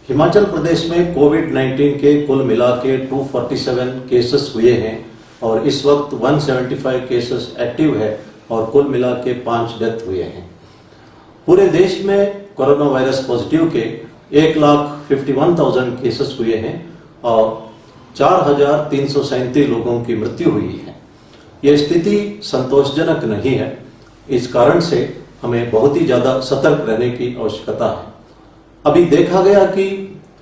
हिमाचल प्रदेश में कोविड-19 के कुल मिला के 247 केसेस हुए हैं और इस वक्त 175 केसेस एक्टिव है और कुल मिला के 5 डेथ हुए हैं। पूरे देश में कोरोना वायरस पॉजिटिव के 1,51,000 केसेस हुए हैं और 4,337 लोगों की मृत्यु हुई है। यह स्थिति संतोषजनक नहीं है। इस कारण से हमें बहुत ही ज्यादा सतर्क रहने की आवश्यकता है। अभी देखा गया कि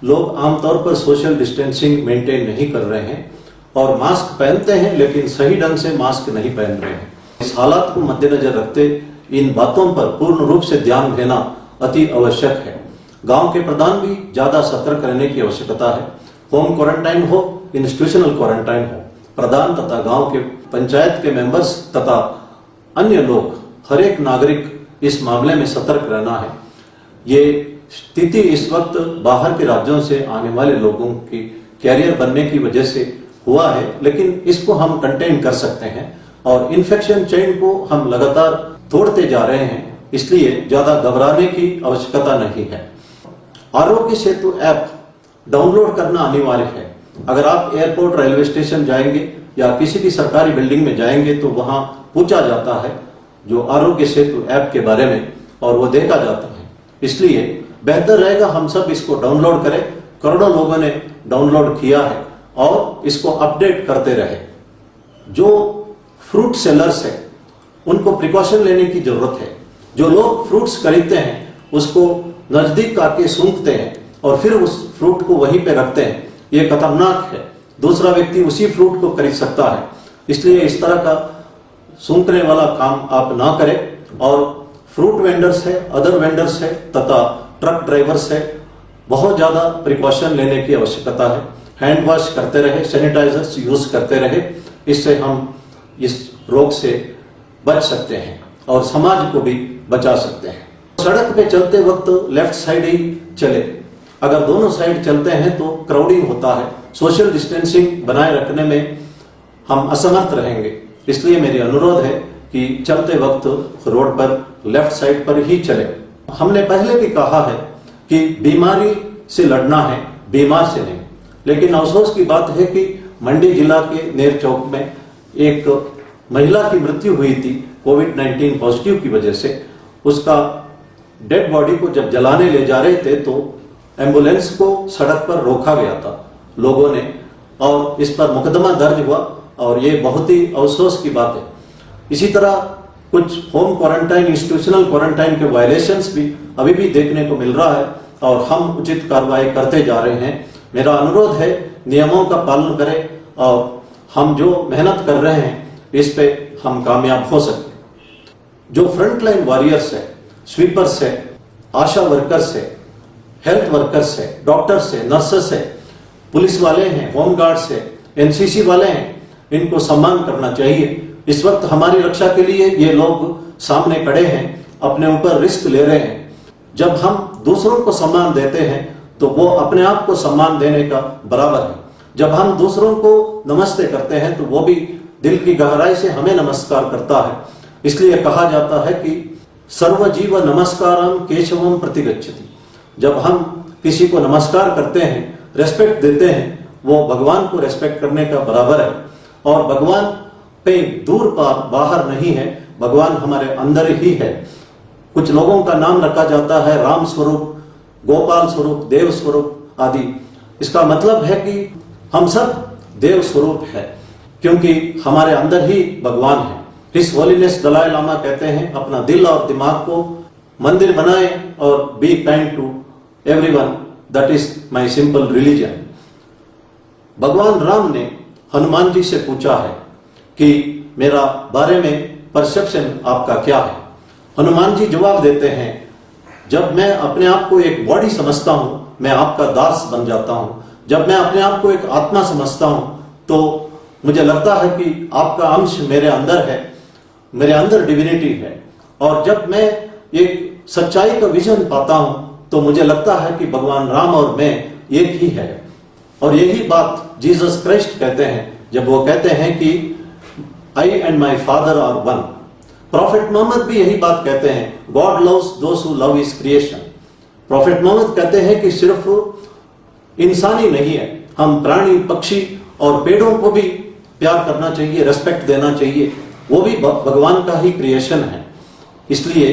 लोग आमतौर पर सोशल डिस्टेंसिंग मेंटेन नहीं कर रहे हैं और मास्क पहनते हैं लेकिन सही ढंग से मास्क नहीं पहन रहे हैं। इस हालात को मद्देनजर रखते इन बातों पर पूर्ण रूप से ध्यान देना अति आवश्यक है। गांव के प्रधान भी ज्यादा सतर्क रहने की आवश्यकता है। होम क्वारंटाइन हो, इंस्टीट्यूशनल क्वारंटाइन हो, प्रधान तथा गांव के पंचायत के मेंबर्स तथा अन्य लोग, हर एक नागरिक इस मामले में सतर्क रहना है। ये स्थिति इस वक्त बाहर के राज्यों से आने वाले लोगों की कैरियर बनने की वजह से हुआ है, लेकिन इसको हम कंटेन कर सकते हैं और इन्फेक्शन चेन को हम लगातार तोड़ते जा रहे हैं, इसलिए ज्यादा घबराने की आवश्यकता नहीं है। आरोग्य सेतु ऐप डाउनलोड करना अनिवार्य है। अगर आप एयरपोर्ट, रेलवे स्टेशन जाएंगे या किसी भी सरकारी बिल्डिंग में जाएंगे तो वहां पूछा जाता है जो आरोग्य सेतु ऐप के बारे में और वो देखा जाता है। इसलिए बेहतर रहेगा हम सब इसको डाउनलोड करें। करोड़ों लोगों ने डाउनलोड किया है और इसको अपडेट करते रहे। जो फ्रूट सेलर्स है उनको प्रिकॉशन लेने की जरूरत है। जो लोग फ्रूट्स खरीदते हैं उसको नजदीक आके सूंघते हैं और फिर उस फ्रूट को वहीं पे रखते हैं, ये खतरनाक है। दूसरा व्यक्ति उसी फ्रूट को खरीद सकता है, इसलिए इस तरह का सूंघने वाला काम आप ना करें। और फ्रूट वेंडर्स है, अदर वेंडर्स है तथा ट्रक ड्राइवर्स है, बहुत ज्यादा प्रिकॉशन लेने की आवश्यकता है। हैंड वॉश करते रहे, सैनिटाइजर्स यूज करते रहे, इससे हम इस रोग से बच सकते हैं और समाज को भी बचा सकते हैं। सड़क पे चलते वक्त लेफ्ट साइड ही चले। अगर दोनों साइड चलते हैं तो क्राउडिंग होता है, सोशल डिस्टेंसिंग बनाए रखने में हम असमर्थ रहेंगे। इसलिए मेरी अनुरोध है कि चलते वक्त रोड पर लेफ्ट साइड पर ही चले। हमने पहले भी कहा है कि बीमारी से लड़ना है, बीमार से नहीं। लेकिन अफसोस की बात है कि मंडी जिला के नेर चौक में एक महिला की मृत्यु हुई थी कोविड-19 पॉजिटिव की वजह से। उसका डेड बॉडी को जब जलाने ले जा रहे थे तो एम्बुलेंस को सड़क पर रोका गया था लोगों ने और इस पर मुकदमा दर्ज हुआ और ये बहुत ही अफसोस की बात है। इसी तरह कुछ होम क्वारंटाइन, इंस्टीट्यूशनल क्वारंटाइन के वायलेशंस भी अभी भी देखने को मिल रहा है और हम उचित कार्रवाई करते जा रहे हैं। मेरा अनुरोध है नियमों का पालन करें और हम जो मेहनत कर रहे हैं इस पे हम कामयाब हो सकते हैं। जो फ्रंटलाइन वॉरियर्स है, स्वीपर्स है, आशा वर्कर्स है, हेल्थ वर्कर्स है, डॉक्टर्स है, नर्सेस है, पुलिस वाले हैं, होम गार्ड्स है, एनसीसी वाले हैं, इनको सम्मान करना चाहिए। इस वक्त हमारी रक्षा के लिए ये लोग सामने खड़े हैं, अपने ऊपर रिस्क ले रहे हैं। जब हम दूसरों को सम्मान देते हैं तो वो अपने आप को सम्मान देने का बराबर है। जब हम दूसरों को नमस्ते करते हैं तो वो भी दिल की गहराई से हमें नमस्कार करता है। इसलिए कहा जाता है कि सर्वजीव नमस्कारम केशवम प्रतिगच्छति। जब हम किसी को नमस्कार करते हैं, रेस्पेक्ट देते हैं, वो भगवान को रेस्पेक्ट करने का बराबर है। और भगवान पे दूर पार बाहर नहीं है, भगवान हमारे अंदर ही है। कुछ लोगों का नाम रखा जाता है राम स्वरूप, गोपाल स्वरूप, देव स्वरूप आदि। इसका मतलब है कि हम सब देव स्वरूप है क्योंकि हमारे अंदर ही भगवान है। हिज होलीनेस दलाई लामा कहते हैं अपना दिल और दिमाग को मंदिर बनाए और be kind to everyone, that is my simple religion. भगवान राम ने हनुमान जी से पूछा है कि मेरा बारे में परसेप्शन आपका क्या है। हनुमान जी जवाब देते हैं, जब मैं अपने आप को एक बॉडी समझता हूं मैं आपका दास बन जाता हूं। जब मैं अपने आप को एक आत्मा समझता हूं तो मुझे लगता है कि आपका अंश मेरे अंदर है, मेरे अंदर डिविनिटी है। और जब मैं एक सच्चाई का विजन पाता हूं तो मुझे लगता है कि भगवान राम और मैं एक ही है। और यही बात जीसस क्राइस्ट कहते हैं जब वो कहते हैं कि I and my father are one. Prophet Mohammad भी यही बात कहते हैं, God loves those who love his creation. Prophet Mohammad कहते हैं कि सिर्फ इंसान ही नहीं है, हम प्राणी, पक्षी और पेड़ों को भी प्यार करना चाहिए, रेस्पेक्ट देना चाहिए, वो भी भगवान का ही क्रिएशन है। इसलिए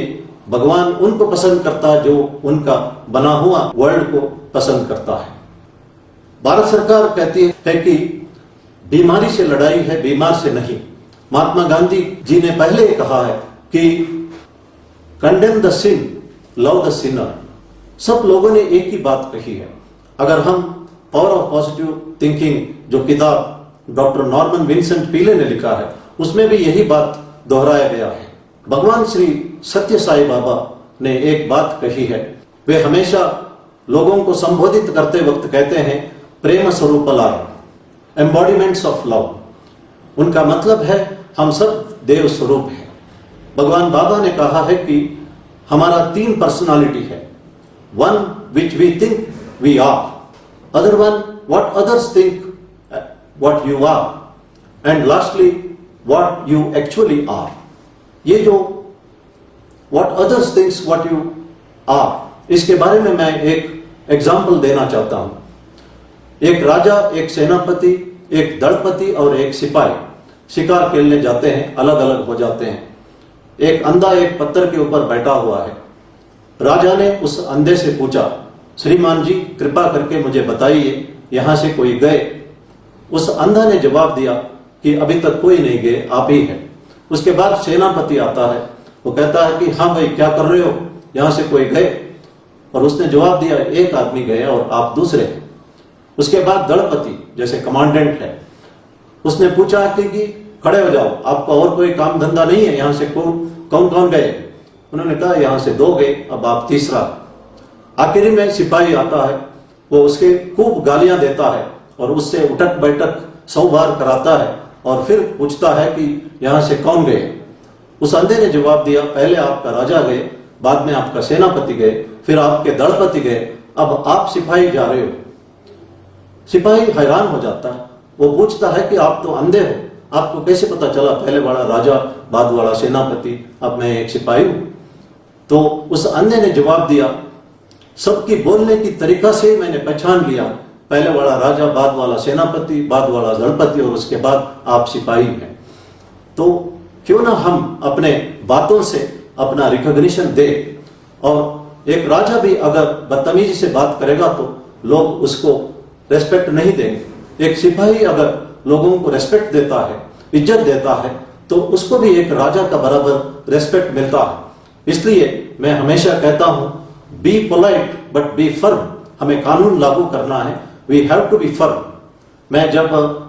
भगवान उनको पसंद करता है जो उनका बना हुआ वर्ल्ड को पसंद करता है। भारत सरकार कहती है कि बीमारी से लड़ाई है, बीमार से नहीं। महात्मा गांधी जी ने पहले कहा है कि condemn the sin, love the sinner. सब लोगों ने एक ही बात कही है। अगर हम पावर ऑफ पॉजिटिव थिंकिंग, जो किताब डॉक्टर नॉर्मन विंसेंट पीले ने लिखा है, उसमें भी यही बात दोहराया गया है। भगवान श्री सत्य साई बाबा ने एक बात कही है, वे हमेशा लोगों को संबोधित करते वक्त कहते हैं प्रेम स्वरूपलार, एम्बॉडीमेंट्स ऑफ लव। उनका मतलब है हम सब देव स्वरूप हैं। भगवान बाबा ने कहा है कि हमारा 3 पर्सनालिटी है, one which we think we are, other one what others think what you are, and lastly what you actually are. ये जो what others thinks what you are, इसके बारे में मैं एक एग्जाम्पल देना चाहता हूं। एक राजा, एक सेनापति, एक दलपति और एक सिपाही शिकार खेलने जाते हैं, अलग अलग हो जाते हैं। एक अंधा एक पत्थर के ऊपर बैठा हुआ है। राजा ने उस अंधे से पूछा, श्रीमान जी कृपा करके मुझे बताइए यहां से कोई गए? उस अंधा ने जवाब दिया कि अभी तक कोई नहीं गए, आप ही हैं। उसके बाद सेनापति आता है, वो कहता है कि हाँ भाई क्या कर रहे हो, यहां से कोई गए? और उसने जवाब दिया एक आदमी गए और आप दूसरे हैं। उसके बाद दलपति जैसे कमांडेंट है, उसने पूछा कि खड़े हो जाओ, आपका और कोई काम धंधा नहीं है, यहां से कौन कौन गए? उन्होंने कहा यहां से 2 गए, अब आप तीसरा। आखिरी में सिपाही आता है, वो उसके खूब गालियां देता है और उससे उठक बैठक 100 बार कराता है और फिर पूछता है कि यहां से कौन गए? उस अंधे ने जवाब दिया पहले आपका राजा गए, बाद में आपका सेनापति गए, फिर आपके दलपति गए, अब आप सिपाही जा रहे हो। सिपाही हैरान हो जाता है, वो पूछता है कि आप तो अंधे हो, आपको कैसे पता चला पहले वाला राजा बाद वाला सेनापति, अब मैं एक सिपाही हूं? तो उस अंधे ने जवाब दिया सबकी बोलने की तरीका से मैंने पहचान लिया, पहले वाला राजा, बाद वाला सेनापति, बाद वाला दलपति और उसके बाद आप सिपाही हैं। तो क्यों ना हम अपने बातों से अपना रिकॉग्निशन दे, और एक राजा भी अगर बदतमीजी से बात करेगा तो लोग उसको रेस्पेक्ट नहीं देंगे। एक सिपाही अगर लोगों को रेस्पेक्ट देता है, इज्जत देता है, तो उसको भी एक राजा का बराबर रेस्पेक्ट मिलता है। इसलिए मैं हमेशा कहता हूं be polite but be firm. हमें कानून लागू करना है, we have to be firm. मैं जब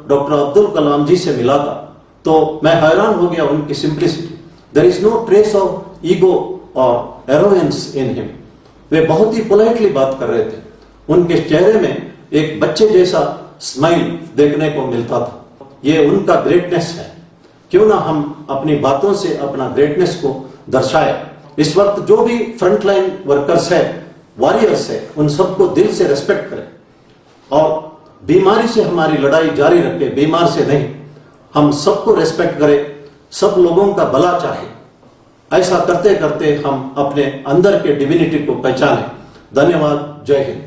डॉक्टर अब्दुल कलाम जी से मिला था तो मैं हैरान हो गया उनकी simplicity. There is no trace of ego और एरोगेंस इन हिम। वे बहुत ही पोलाइटली बात कर रहे थे, उनके चेहरे में एक बच्चे जैसा स्माइल देखने को मिलता था। ये उनका ग्रेटनेस है। क्यों ना हम अपनी बातों से अपना ग्रेटनेस को दर्शाए। इस वक्त जो भी फ्रंटलाइन वर्कर्स है, वॉरियर्स है, उन सबको दिल से रेस्पेक्ट करें और बीमारी से हमारी लड़ाई जारी रखें, बीमार से नहीं। हम सबको रेस्पेक्ट करें, सब लोगों का भला चाहे। ऐसा करते करते हम अपने अंदर के डिविनिटी को पहचानें। धन्यवाद। जय हिंद।